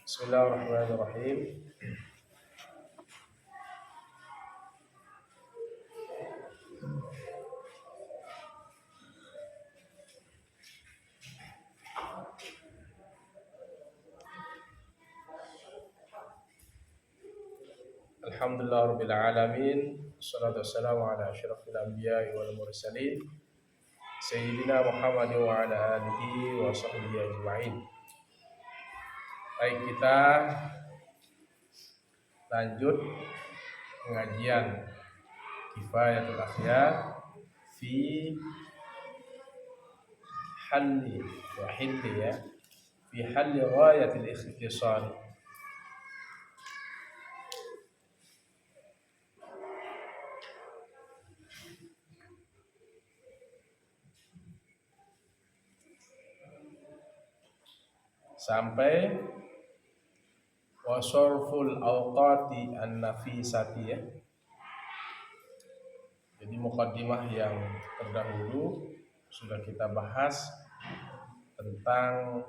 Bismillahirrahmanirrahim. Alhamdulillahirabbil alamin. Wassalatu wassalamu ala asyrafil anbiya'i wal mursalin sayyidina Muhammadin wa ala alihi wa sahbihi ajma'in. Baik, kita lanjut pengajian Kifayatul Akhyar fi halli wa hilli ya fi halli ghayatil ikhtisar. Sampai wasorful awqati an-nafisati ya. Jadi muqaddimah yang terdahulu sudah kita bahas tentang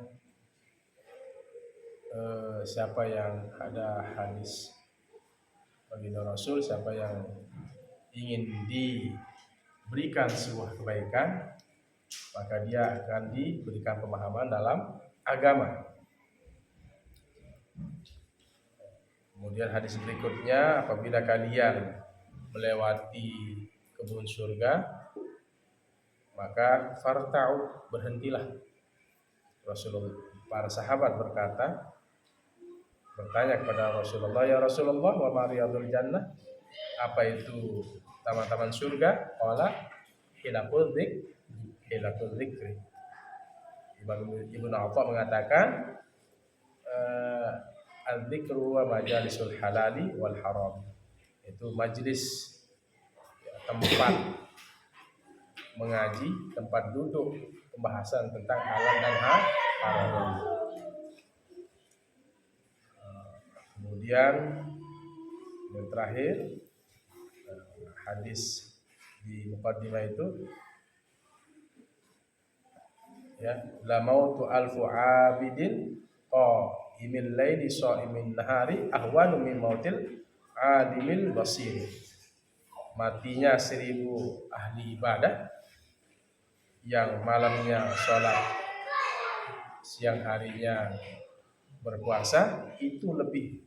siapa yang ada hadis baginda Rasul, siapa yang ingin diberikan sebuah kebaikan, maka dia akan diberikan pemahaman dalam agama. Kemudian hadis berikutnya, apabila kalian melewati kebun surga, maka farta'u, berhentilah. Rasulullah, para sahabat bertanya kepada Rasulullah, ya Rasulullah, wa ma riyadul jannah, apa itu taman-taman surga? Qala hilaqul dzikri. Ibnu Atha mengatakan al-dzikru wa majalisul halali wal haram. Itu majlis, tempat mengaji, tempat duduk pembahasan tentang halal dan haram. Kemudian yang terakhir, hadis di muqaddimah itu ya, la mautu alfu abidin qa'imil laili sha'imin nahari ahwanu min mautil alimil basir. Matinya 1000 ahli ibadah yang malamnya sholat, siang harinya berpuasa, itu lebih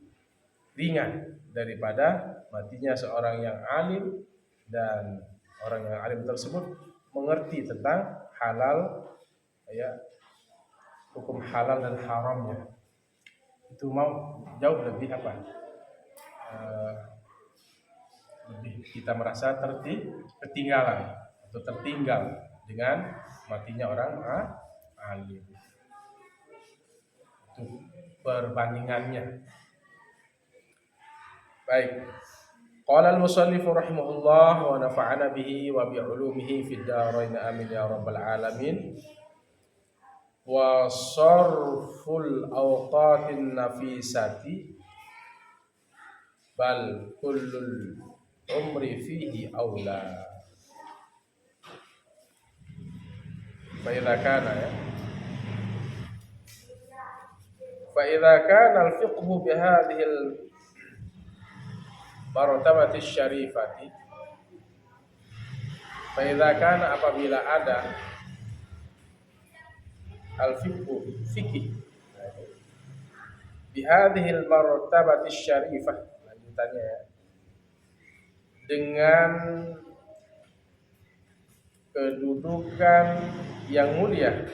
ringan daripada matinya seorang yang alim, dan orang yang alim tersebut mengerti tentang halal ya, hukum halal dan haramnya. Itu mau jauh lebih lebih kita merasa ketinggalan atau tertinggal dengan matinya orang alim. Itu perbandingannya. Baik. Qala al-musannif rahimahullah wa nafa'ana bihi wa bi 'ulumihi fid dharain amin ya rabbal alamin. Wa sarful awqatin nafisati bal kullul umri fihi aula. Fa idza kana al-fiqhu bi hadhihi al-martabati syarifati, fa idza kana, apabila ada al-fiqhu, fikih, bi hadhihi al-martabati syarifah, lanjutannya ya, dengan kedudukan yang mulia,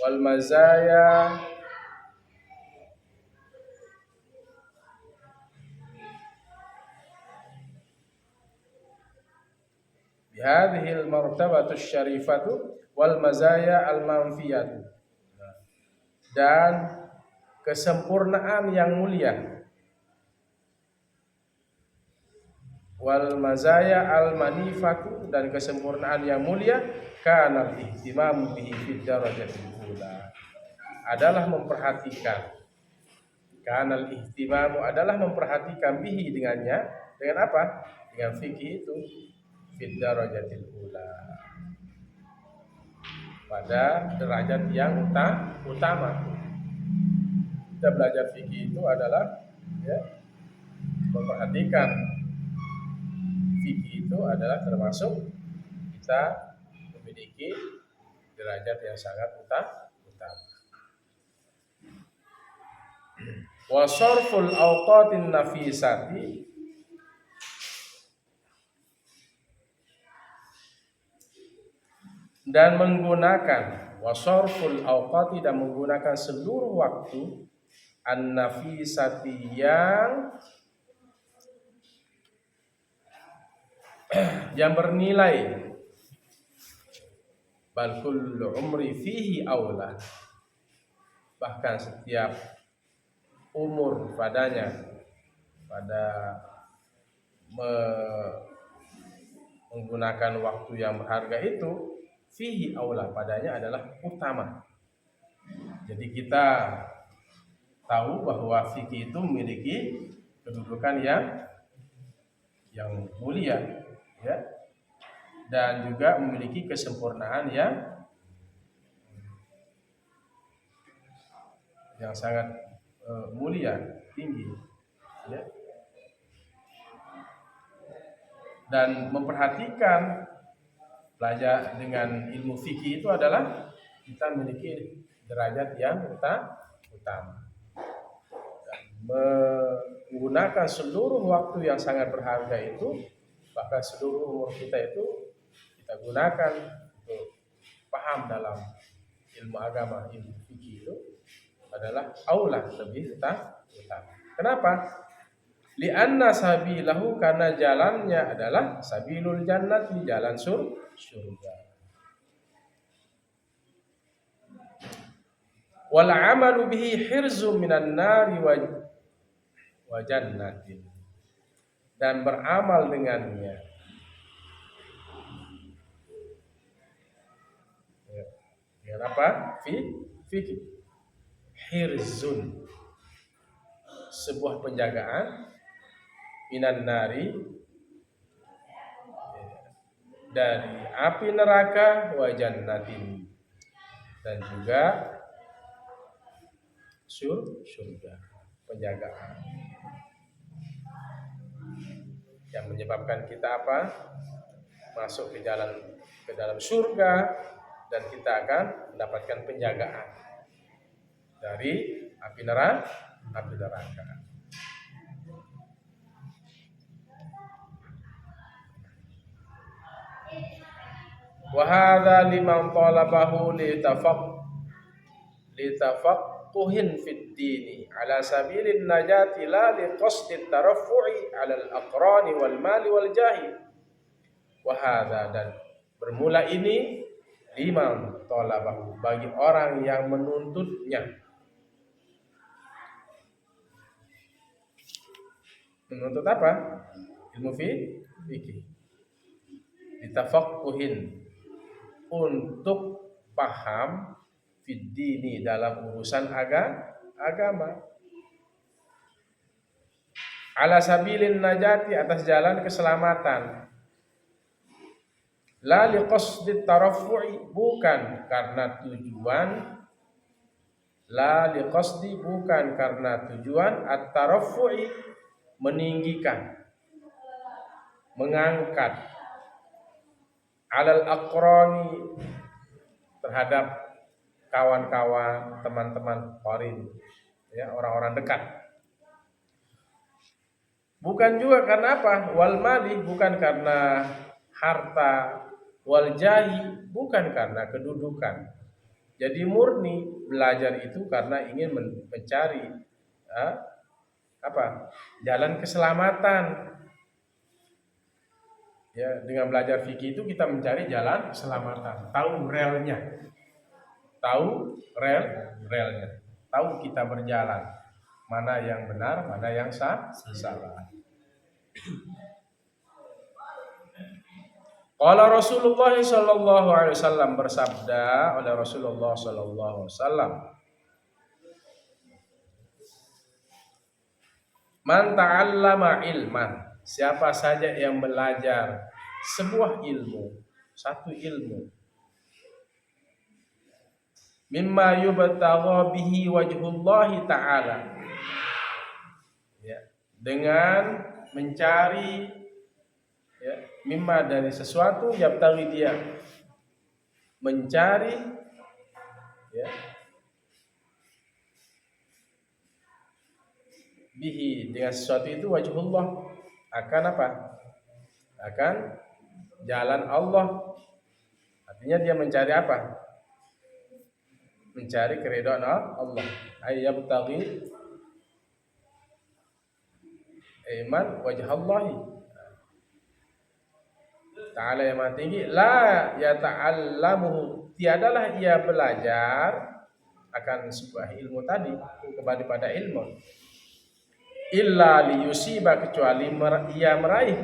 wal mazaya, bihadhil martabatu syarifatu wal mazaya al manfiyatu, dan kesempurnaan yang mulia, wal mazaya al manifatu, dan kesempurnaan yang mulia, kana ihtimamu bihi fid darajatil ula, adalah memperhatikan, kana ihtimamu adalah memperhatikan bihi, dengannya, dengan apa? Dengan fikih itu, fid darajatil ula, pada derajat yang utama. Kita belajar fikih itu adalah ya, memperhatikan fikih itu adalah termasuk kita memiliki derajat yang sangat utama. Wa sarful awqatin nafisati, dan menggunakan wasarful awqati, dan menggunakan seluruh waktu an-nafisati yang bernilai, bal kullu umri fihi aula, bahkan setiap umur padanya pada menggunakan waktu yang berharga itu fihi aula, padanya adalah utama. Jadi kita tahu bahwa fikih itu memiliki kedudukan yang mulia, ya, dan juga memiliki kesempurnaan yang sangat mulia, tinggi, ya. Dan memperhatikan belajar dengan ilmu fikih itu adalah kita memiliki derajat yang utama. Dan menggunakan seluruh waktu yang sangat berharga itu, bahkan seluruh umur kita itu kita gunakan untuk paham dalam ilmu agama, ilmu fikih itu adalah aula, lebih utama. Kenapa? Li'anna sabilahu, karena jalannya adalah sabilul jannati, jalan surga. Wal amalu bihi hirzum minan nari wa jannatin, dan beramal dengannya, dengan apa? Fikih. Hirzun, sebuah penjagaan, minan nari, dari api neraka, wa jannatin, dan juga surga, penjagaan yang menyebabkan kita apa? Masuk ke dalam surga, dan kita akan mendapatkan penjagaan dari api neraka. Wa hadza liman talabahu litafaqquhin fid dini ala sabilin najati la liqasdit taraffu'i ala al-aqrani wal mali wal jahi. Wa hadza, dan bermula ini, liman talabahu, bagi orang yang menuntutnya. Menuntut apa? Ilmu fikih. Ditafaqquhin, untuk paham fid dini, dalam urusan agama. Ala sabilin najati, atas jalan keselamatan. La liqasdit taraffu'i, bukan karena tujuan. La liqasdi, bukan karena tujuan at-taraffu'i, meninggikan, mengangkat, alal aqrani, terhadap kawan-kawan, teman-teman qarin, ya, orang-orang dekat. Bukan juga karena apa? Wal mali, bukan karena harta. Wal jahi, bukan karena kedudukan. Jadi murni belajar itu karena ingin mencari jalan keselamatan. Ya, dengan belajar fikih itu kita mencari jalan keselamatan, tahu relnya, tahu kita berjalan, mana yang benar, mana yang salah. Qala Rasulullah sallallahu alaihi wasallam, bersabda oleh Rasulullah sallallahu alaihi wasallam, man ta'allama ilman, siapa saja yang belajar sebuah ilmu, satu ilmu, mimma yubtagha bihi wajhullahi ta'ala, ya, dengan mencari, ya, mimma dari sesuatu, yabtaghi dia mencari, ya, bihi dengan sesuatu itu wajhullah, akan apa? Akan jalan Allah. Artinya dia mencari apa? Mencari keridhaan Allah. Ayyabtaghi iman wajhallahi ta'ala yang maha tinggi. La yata'allamuhu, tiadalah ia belajar akan sebuah ilmu tadi, kembali pada ilmu, illa liyusiba, kecuali ia meraih,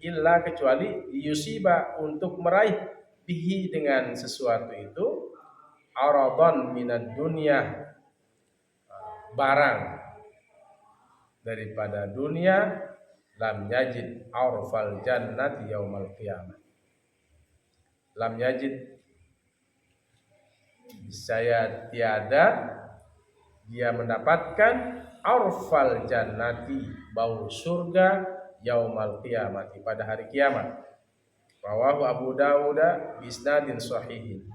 illa kecuali liyusiba untuk meraih, bihi dengan sesuatu itu, aradan minad dunya, barang daripada dunia, lam yajid arfal jannati yaumal qiyamah. Lam yajid, saya tiada dia mendapatkan arfal jannati, bau surga, yaumal qiyamati, pada hari kiamat. Rawahu Abu Dawud bisnadin sahihin.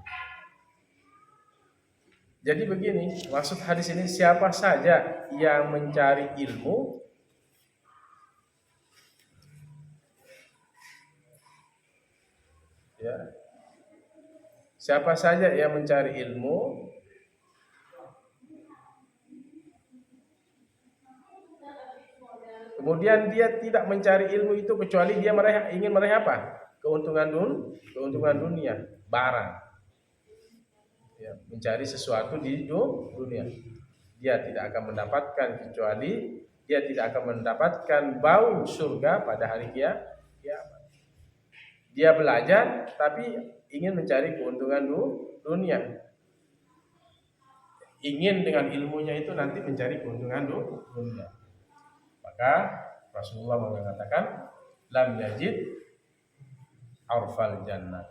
Jadi begini, maksud hadis ini, siapa saja yang mencari ilmu, ya, siapa saja yang mencari ilmu, kemudian dia tidak mencari ilmu itu kecuali dia ingin meraih apa? Keuntungan dunia, barang. Ya, mencari sesuatu di dunia. Dia tidak akan mendapatkan, kecuali dia tidak akan mendapatkan bau surga pada hari kiamat. Dia belajar tapi ingin mencari keuntungan dunia. Ingin dengan ilmunya itu nanti mencari keuntungan dunia. Maka Rasulullah mengatakan lam yajid arfal jannah.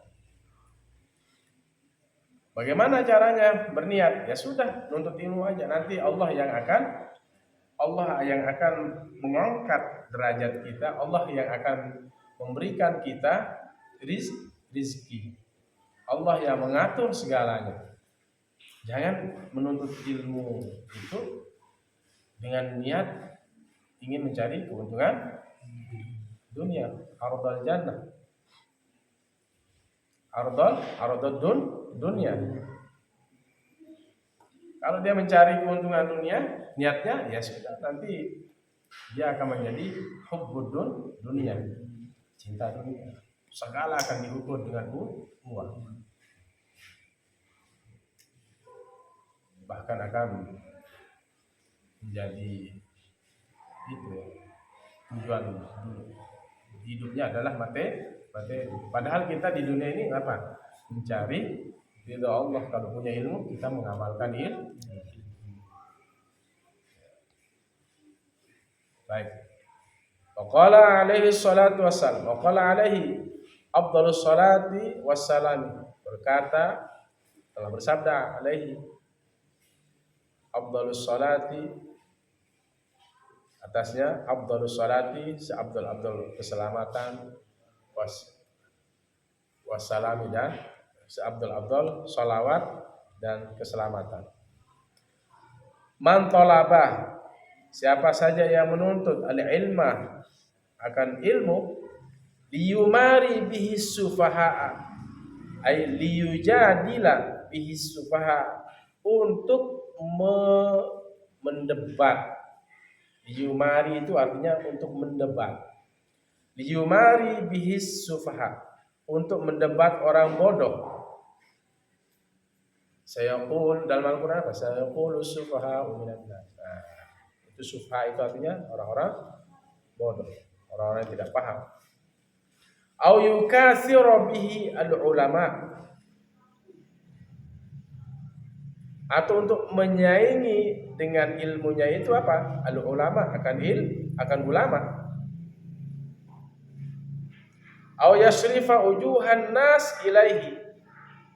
Bagaimana caranya berniat? Ya sudah, nuntut ilmu aja. Nanti Allah yang akan mengangkat derajat kita. Allah yang akan memberikan kita rizki. Allah yang mengatur segalanya. Jangan menuntut ilmu itu dengan niat ingin mencari keuntungan dunia, ardal jannah. Ardal dunia. Kalau dia mencari keuntungan dunia, niatnya ya sudah, nanti dia akan menjadi hubbud dunia, cinta dunia. Segala akan diukur dengan uang. Bahkan akan menjadi itu tujuan hidupnya adalah materi. Padahal kita di dunia ini apa? Mencari ridha Allah. Kalau punya ilmu, kita mengamalkan ilmu. Baik. Waqala alaihi salatu wassalam, waqala alaihi afdhalus salati wassalam, berkata, telah bersabda alaihi afdhalus salati, atasnya afdhalus salati, seabdul keselamatan, wassalami, dan seabdul salawat dan keselamatan. Man talabah, siapa saja yang menuntut al-ilma, akan ilmu, liyumari bihi sufaha, ay liyujadila bihi sufaha, untuk mendebat. Liyumari itu artinya untuk mendebat. Liyumari bihi sufaha, untuk mendebat orang bodoh. Sayaqul, dalam Al-Quran apa? Sayaqulu sufaha'u minan nas. Itu sufaha itu artinya orang-orang bodoh, orang-orang yang tidak paham. Au yukatsiru bihi al-ulama, atau untuk menyaingi dengan ilmunya itu apa? Al-ulama, akan ulama. Au yasrifa ujuhan nas ilaihi,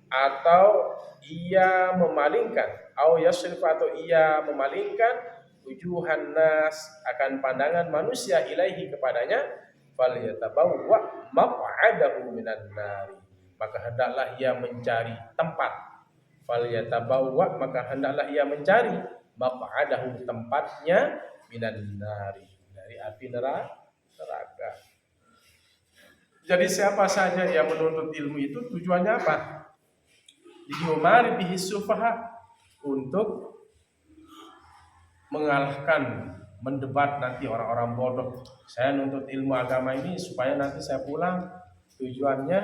atau ia memalingkan, au yasrif atau ia memalingkan wujuhan nas akan pandangan manusia ilaihi kepadanya, falyatabawwa maq'adahu minan nari, maka hendaklah ia mencari tempat, falyatabawwa maka hendaklah ia mencari maq'adahu tempatnya minan nari, dari api neraka. Jadi siapa saja yang menuntut ilmu itu tujuannya apa? Liyumari bihi sufaha, untuk mengalahkan, mendebat nanti orang-orang bodoh. Saya nuntut ilmu agama ini supaya nanti saya pulang tujuannya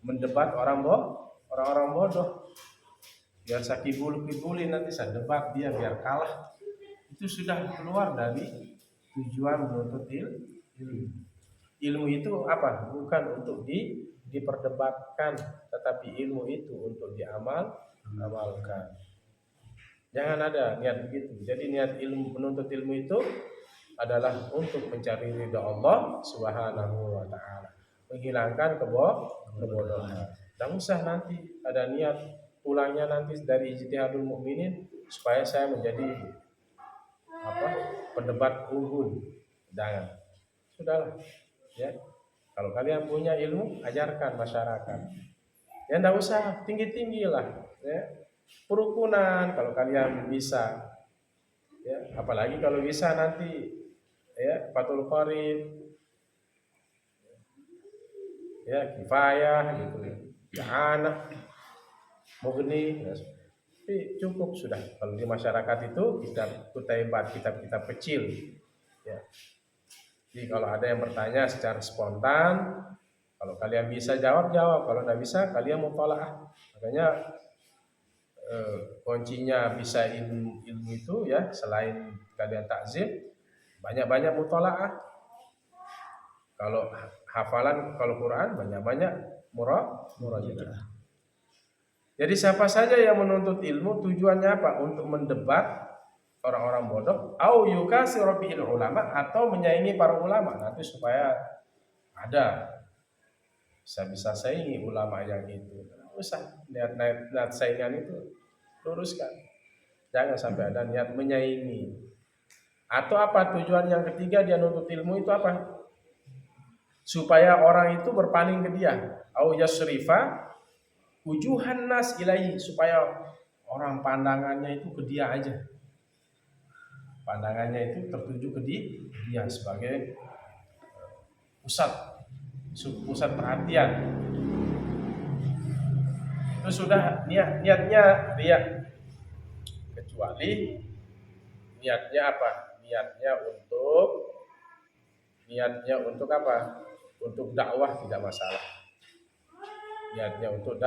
mendebat orang-orang bodoh. Biar saya kibul-kibulin, nanti saya debat dia biar kalah. Itu sudah keluar dari tujuan menuntut ilmu. Ilmu itu apa? Bukan untuk diperdebatkan, tetapi ilmu itu untuk diamalkan. Jangan ada niat begitu. Jadi niat ilmu, menuntut ilmu itu adalah untuk mencari ridha Allah Subhanahu wa taala, menghilangkan kebodohan. Dan usah nanti ada niat pulangnya nanti dari ijtihadul mukminin supaya saya menjadi pendebat unggul. Jangan. Sudahlah. Ya. Kalau kalian punya ilmu, ajarkan masyarakat. Ya enggak usah tinggi-tinggi lah, ya. Perukunan kalau kalian bisa. Ya, apalagi kalau bisa nanti ya Fathul Qorib, ya kifayah gitu. Ya anak Mughni, ya. Tapi cukup sudah. Kalau di masyarakat itu kita kutaibat kitab-kitab kecil. Ya. Jadi kalau ada yang bertanya secara spontan, kalau kalian bisa jawab, kalau tidak bisa kalian mutalaah. Makanya kuncinya bisa ilmu itu ya, selain kalian takzim, banyak-banyak mutalaah. Kalau hafalan, kalau Quran banyak-banyak murajaah. Jadi siapa saja yang menuntut ilmu tujuannya apa? Untuk mendebat orang-orang bodoh, au yukasiru bihil ulama, atau menyaingi para ulama nanti supaya ada bisa saingi ulama yang itu. Usah niat saingan itu luruskan. Jangan sampai ada niat menyaingi. Atau apa tujuan yang ketiga dia nuntut ilmu itu apa? Supaya orang itu berpaling ke dia, au yasrifa wujuhan nas ilaihi, supaya orang pandangannya itu ke dia aja. Pandangannya itu tertuju ke dia sebagai pusat perhatian. Itu sudah niatnya dia. Kecuali niatnya apa? Niatnya untuk apa? Untuk dakwah tidak masalah. Niatnya untuk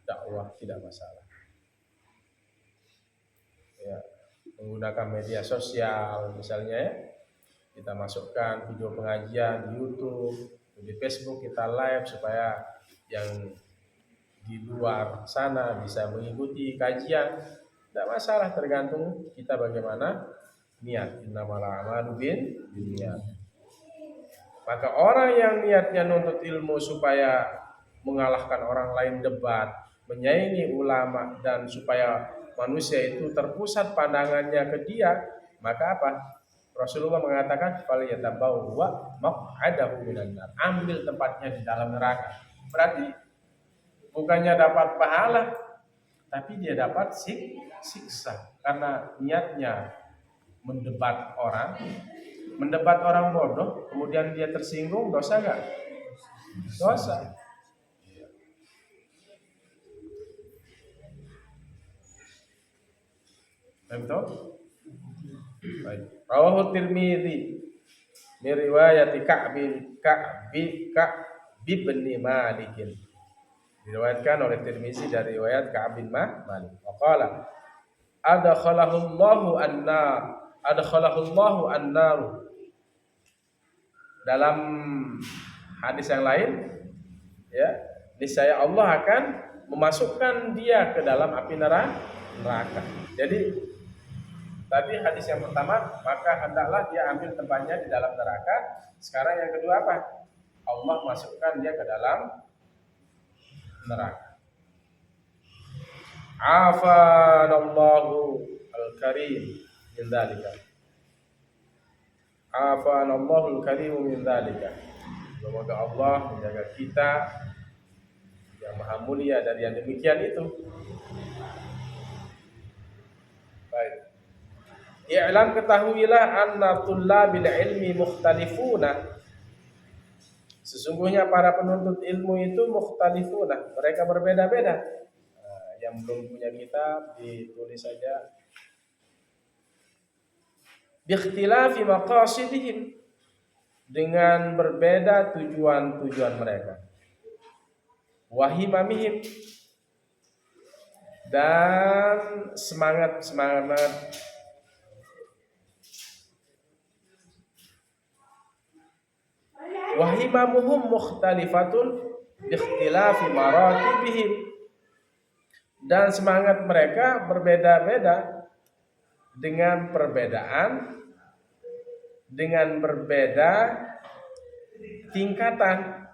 dakwah tidak masalah. Ya. Menggunakan media sosial misalnya ya, kita masukkan video pengajian di YouTube, di Facebook kita live supaya yang di luar sana bisa mengikuti kajian, tidak masalah, tergantung kita bagaimana niat. Innamal a'malu binniyat. Maka orang yang niatnya nuntut ilmu supaya mengalahkan orang lain debat, menyaingi ulama, dan supaya manusia itu terpusat pandangannya ke dia, maka apa? Rasulullah mengatakan falyatabawwa maq'adahu minan nar, ambil tempatnya di dalam neraka. Berarti bukannya dapat pahala, tapi dia dapat siksa karena niatnya mendebat orang bodoh, kemudian dia tersinggung, dosa enggak? Dosa. Betul? Baik. Rawahu Tirmidzi min riwayat Ka'b bin Malik. Diriwayatkan oleh Tirmidzi dari riwayat Ka'b bin Malik. Waqala adkhalahu Allahu an-nar. Dalam hadis yang lain ya, niscaya Allah akan memasukkan dia ke dalam api neraka. Jadi tadi hadis yang pertama, maka hendaklah dia ambil tempatnya di dalam neraka. Sekarang yang kedua apa? Allah masukkan dia ke dalam neraka. Afanallahu al-karim min dzalika. Afanallahu al-karim min dzalika. Semoga Allah menjaga kita yang maha mulia dari yang demikian itu. Baik. I'lam, ketahuilah anna tullabil ilmi mukhtalifuna. Sesungguhnya para penuntut ilmu itu mukhtalifuna, mereka berbeda-beda. Nah, yang belum punya kitab ditulis saja. Biikhtilafi maqasidihim, dengan berbeda tujuan-tujuan mereka. Wahimamihim, dan semangat-semangat. Wahimamuhum mukhtalifatun biikhtilafi maratibihim, dan semangat mereka berbeda-beda dengan berbeda tingkatan.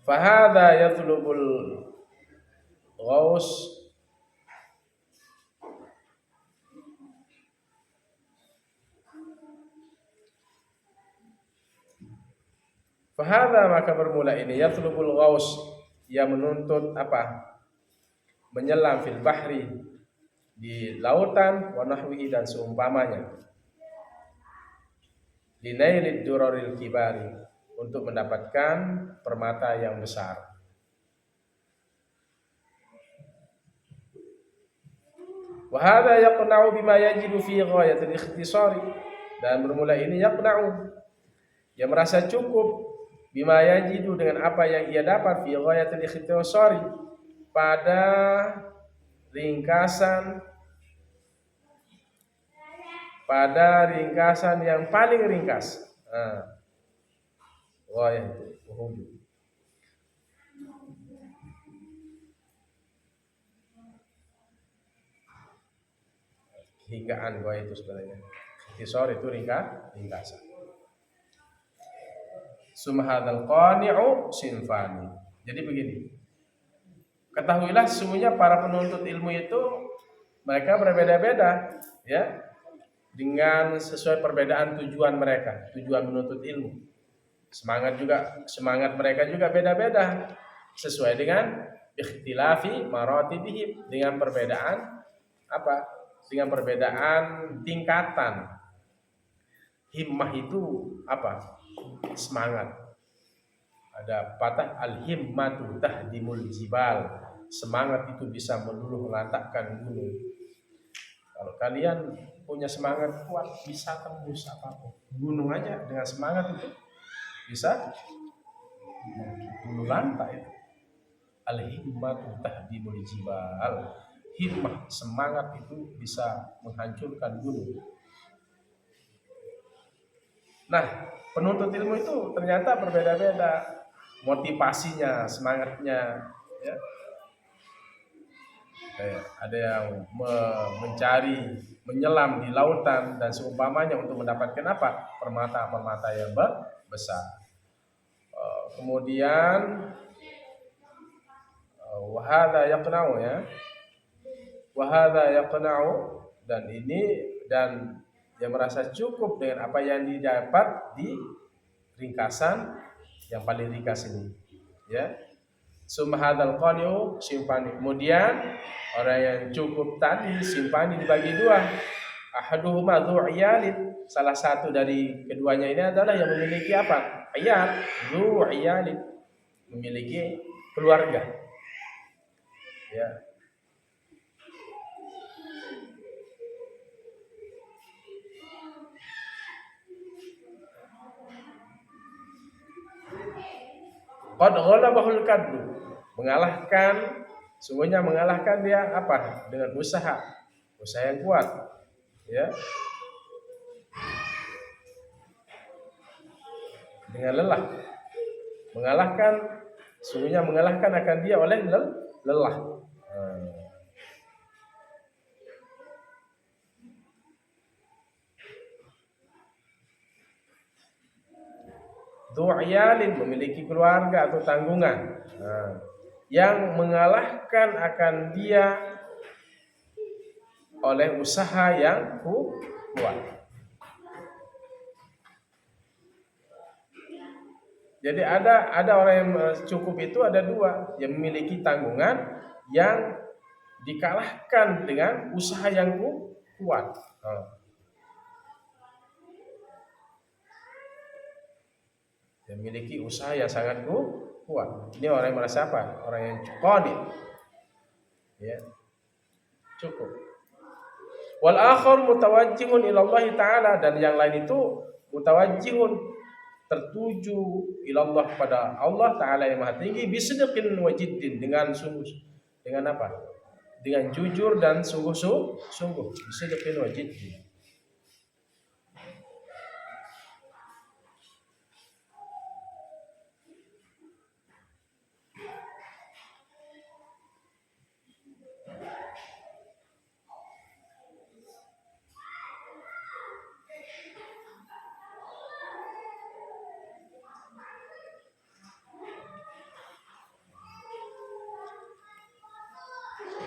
Fahadha yatlubul ghaus maka bermula ini yatlubul ghaus, ia menuntut apa? Menyelam fil bahri, di lautan, wa nahwihi, dan seumpamanya. Linailid duraril kibari, untuk mendapatkan permata yang besar. Wa hadha yaqna'u bima yajidu fi ghayatil ikhtisari, dan bermula ini yaqna'u, ia merasa cukup, bima yajidu, dengan apa yang ia dapat, fi ghayatil ikhtisari, pada ringkasan yang paling ringkas. Hinggaan gua itu sebenarnya. Ikhtisar itu ringkasan. Sumhadzal qani'u sinfani. Jadi begini. Ketahuilah sesungguhnya para penuntut ilmu itu mereka berbeda-beda, ya, dengan sesuai perbedaan tujuan mereka, tujuan menuntut ilmu. Semangat mereka juga beda-beda sesuai dengan ikhtilafi maratibihim, dengan perbedaan apa? Dengan perbedaan tingkatan. Himmah itu apa? Semangat. Ada patah al-himmatu tahdimul jibal. Semangat itu bisa meluluh lantakkan gunung. Kalau kalian punya semangat kuat, bisa tembus apapun. Gunung aja dengan semangat itu bisa meluluh lantak itu. Al-himmatu tahdimul jibal. Himmah, semangat itu bisa menghancurkan gunung. Nah, penuntut ilmu itu ternyata berbeda-beda motivasinya, semangatnya, ya. Ada yang mencari, menyelam di lautan dan seumpamanya untuk mendapatkan apa? Permata-permata yang besar. Kemudian wahada yaqna'u, ya. Wahada yaqna'u, dan dia merasa cukup dengan apa yang didapat di ringkasan yang paling ringkas ini, ya. Sumhadzal qani'u simpani. Kemudian orang yang cukup tadi simpani dibagi dua. Ahaduhuma dzu iyalin, salah satu dari keduanya ini adalah yang memiliki apa? Iyal, dzu iyalin, memiliki keluarga. Ya. Qad ghalabahul kaddu, sungguhnya mengalahkan dia apa? Dengan usaha yang kuat, ya. Dengan lelah. Sungguhnya mengalahkan akan dia oleh lelah. du'yalin, memiliki keluarga atau tanggungan, yang mengalahkan akan dia oleh usaha yang kuat. Jadi ada orang yang cukup itu ada dua, yang memiliki tanggungan yang dikalahkan dengan usaha yang kuat. Yang memiliki usaha yang sangat kuat. Ini orang yang merasa apa? Orang yang qanit. Ya. Cukup. Wal akhar mutawajjihun ila Allah taala, dan yang lain itu mutawajjihun, tertuju ila Allah, pada Allah taala yang Maha Tinggi, bisidqin wa jiddin, dengan sungguh, dengan apa? Dengan jujur dan sungguh-sungguh. Bisidqin wa jiddin.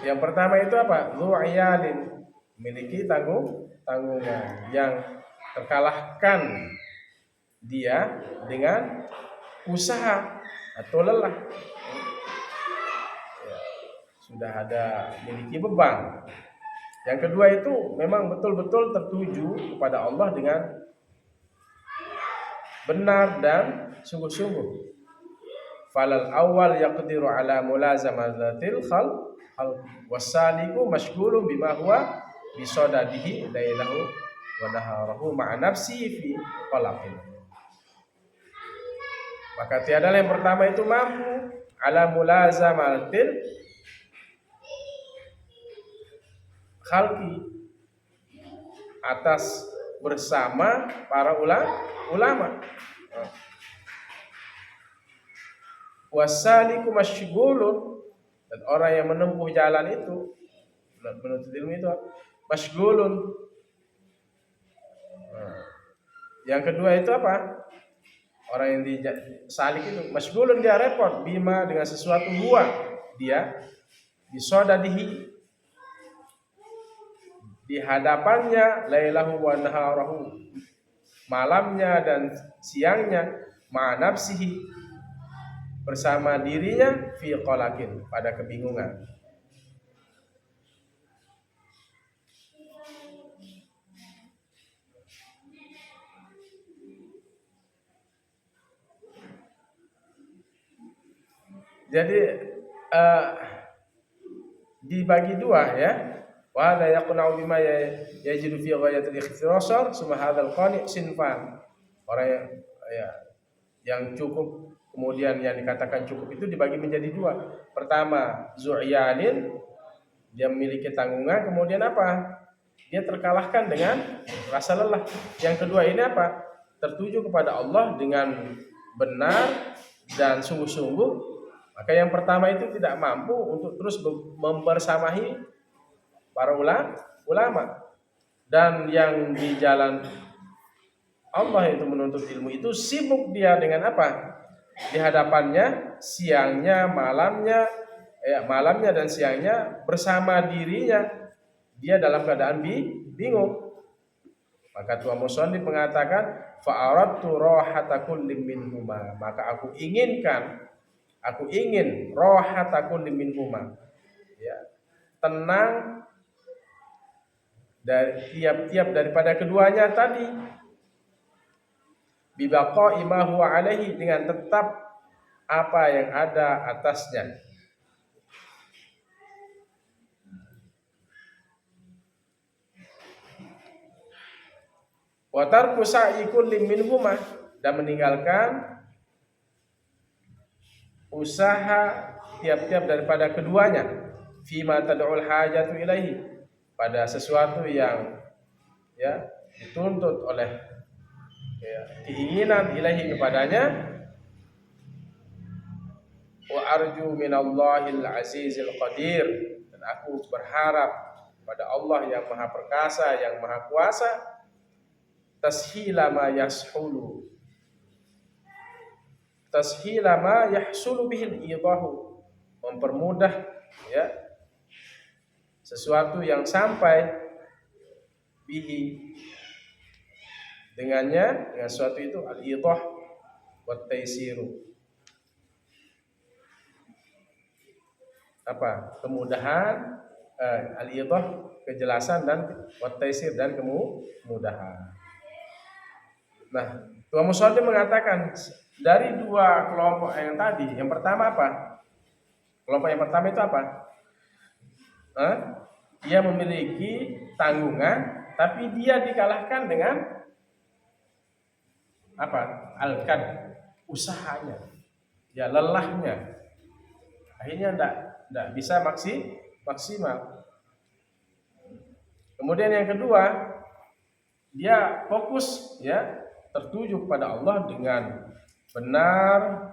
Yang pertama itu apa? Lu'yalin, memiliki tanggungan yang terkalahkan dia dengan usaha atau lelah. Ya, sudah ada memiliki beban. Yang kedua itu memang betul-betul tertuju kepada Allah dengan benar dan sungguh-sungguh. Falal awal yaqdiru ala mulazamatil khalq wasaliku mashghulun bima huwa bisadadihi lailahu wa naharahu ma'a nafsihi fi qalaqin. Maka tiada yang pertama itu mampu ala mulazamatil khalqi, atas bersama para ulama. Wasaliku mashghulun, dan orang yang menempuh jalan itu, menuntut ilmu itu mashghulun. Yang kedua itu apa? Orang yang disalik itu mashghulun, dia repot, bima, dengan sesuatu, huwa, dia bisodadihi, di hadapannya, lailahu wa naharahu, malamnya dan siangnya, ma'a nafsihi, bersama dirinya, fi qalakin, pada kebingungan. Jadi dibagi dua, ya. Wa la yaqna'u bima yajidu fi ghayatil ikhtirasar, summa hadzal qani' sinfan. Orang yang cukup, kemudian yang dikatakan cukup itu dibagi menjadi dua. Pertama, zu'yanin, dia memiliki tanggungan, kemudian apa? Dia terkalahkan dengan rasa lelah. Yang kedua ini apa? Tertuju kepada Allah dengan benar dan sungguh-sungguh. Maka yang pertama itu tidak mampu untuk terus membersamahi para ulama. Dan yang di jalan Allah itu menuntut ilmu itu sibuk dia dengan apa? Di hadapannya, siangnya, malamnya dan siangnya bersama dirinya, dia dalam keadaan bingung. Maka Tuhan Musonib mengatakan, fa'aradtu rohata kullin minhuma, maka aku ingin rohata kullin minhuma, ya, tenang dari tiap-tiap daripada keduanya tadi, bibaqa'i ma huwa alaihi, dengan tetap apa yang ada atasnya. Wa tarku sa'i kullin minhuma, dan meninggalkan usaha tiap-tiap daripada keduanya, fima tad'ul hajatu ilaihi, pada sesuatu yang dituntut oleh keinginan ilahi kepadanya. Wa arju minallahil azizil qadir, dan aku berharap pada Allah yang maha perkasa, yang maha kuasa, tashila ma yashulu, tashila ma yahsulu bihil idahu, mempermudah ya sesuatu yang sampai bihi dengannya, dengan sesuatu itu al-idah wa taisiru, apa kemudahan, al-idah kejelasan, dan wa taisir dan kemudahan. Nah, Tuan Musoddi mengatakan dari dua kelompok yang tadi, yang pertama apa? Kelompok yang pertama itu apa? Dia memiliki tanggungan, tapi dia dikalahkan dengan apa? Al-kad, usahanya, ya lelahnya, akhirnya tidak bisa maksimal. Kemudian yang kedua, dia fokus ya tertuju kepada Allah dengan benar,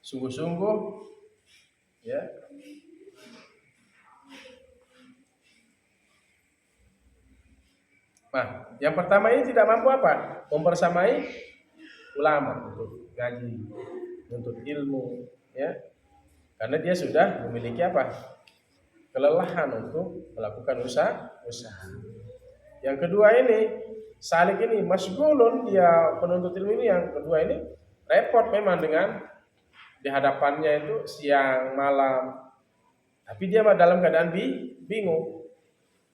sungguh-sungguh ya. Nah, yang pertama ini tidak mampu apa? Mempersamai ulama untuk ngaji, untuk ilmu ya. Karena dia sudah memiliki apa? Kelelahan untuk melakukan usaha. Yang kedua ini, salik ini masgulun, dia penuntut ilmu ini yang kedua ini repot memang dengan di hadapannya itu siang malam, tapi dia dalam keadaan bingung.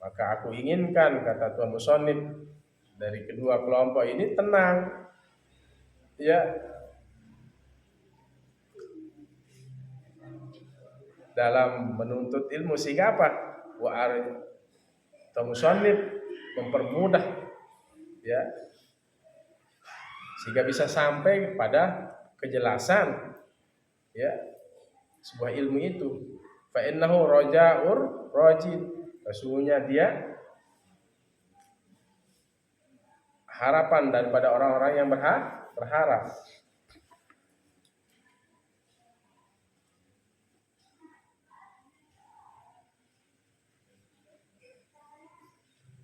Maka aku inginkan, kata Tuan Musonib, dari kedua kelompok ini tenang ya, dalam menuntut ilmu, sehingga apa? Tuan Musonib mempermudah ya, sehingga bisa sampai pada kejelasan ya sebuah ilmu itu. Fa innahu raja'ur rajid, sesungguhnya dia harapan daripada orang-orang yang berharap.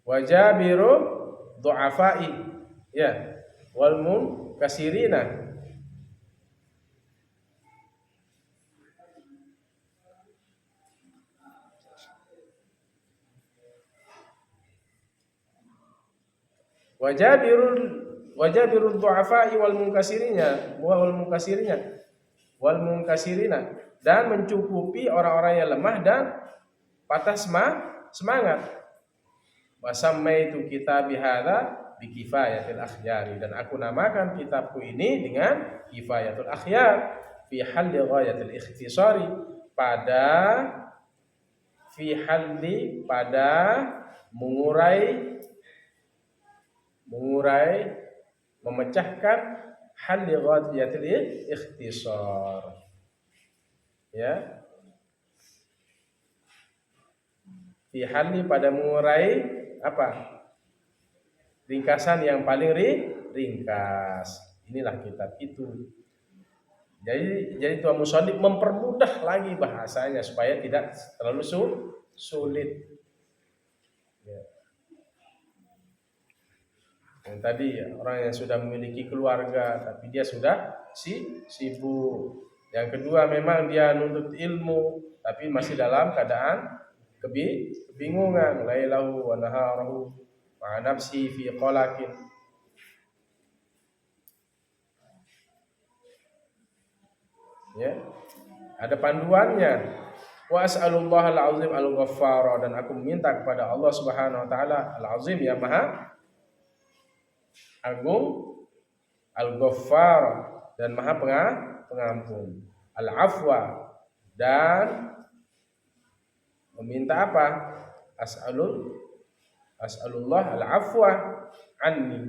Wajabiru du'afai ya wal munkasirina, wajabirud du'afai wal munkasirina, dan mencukupi orang-orang yang lemah dan patah semangat. Wasammaitu kitabi hadza bi kifayatil akhyari, dan aku namakan kitabku ini dengan kifayatul akhyar fi halli ghayatil ikhtisari, pada mengurai memecahkan halli ghayatil ikhtisar ya, fi halli pada mengurai apa? Ringkasan yang paling ringkas. Inilah kitab itu. Jadi Tuan Musonib mempermudah lagi bahasanya supaya tidak terlalu sulit. Ya. Yang tadi orang yang sudah memiliki keluarga tapi dia sudah sibuk. Yang kedua memang dia nuntut ilmu tapi masih dalam keadaan kebingungan, lailahu wa naharahu wa nafsi fi qalakin. Ya. Ada panduannya. Wa as'alullah al-azim al-ghaffar, dan aku meminta kepada Allah Subhanahu wa taala al-azim yang maha agung, al-ghaffar dan maha pengampun, al-afwa, dan meminta apa? As'alullah al-afwa anni.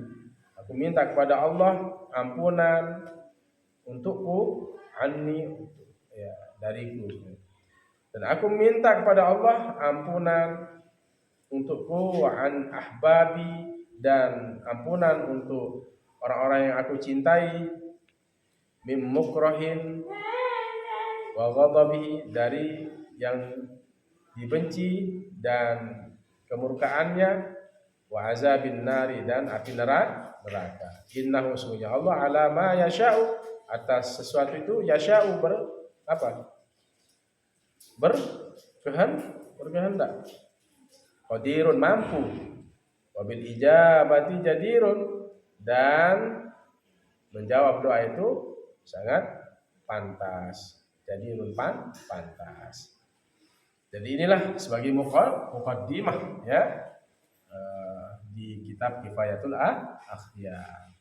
Aku minta kepada Allah ampunan untukku, anni ya dariku. Dan aku minta kepada Allah ampunan untukku, wa an ahbabi, dan ampunan untuk orang-orang yang aku cintai, mim mukrahin wa ghadabi, dari yang dibenci dan kemurkaannya, wa azabin nari, dan api neraka. Innahu sungguhnya Allah ala ma yasha'u, atas sesuatu itu yasha'u berkehendak. Qadirun mampu, wabil ijabati jadirun, dan menjawab doa itu sangat pantas. Jadirun pantas. Jadi inilah sebagai muqaddimah ya di kitab Kifayatul Akhyar.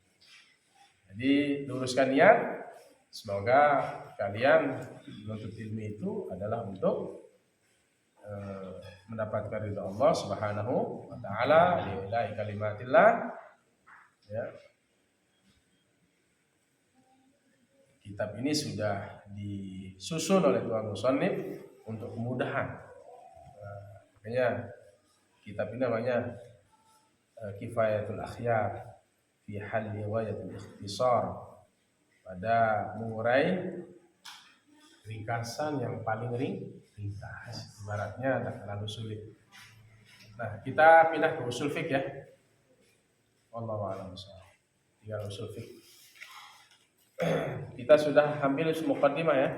Jadi luruskan niat, semoga kalian menuntut ilmu itu adalah untuk mendapatkan ridha Allah Subhanahu wa taala, lillahi kalimatillah ya. Kitab ini sudah disusun oleh Tuan Musannif untuk kemudahan. Makanya kitab ini namanya Kifayatul Akhyar fi hal riwayatul ikhtisar, pada mengurai ringkasan yang paling ringkas, ibaratnya tidak terlalu sulit. Nah, kita pindah ke usul fiqh ya. Wallahu a'lam bishawab. Tinggal usul fiqh. Kita sudah hampir muqaddimah ya.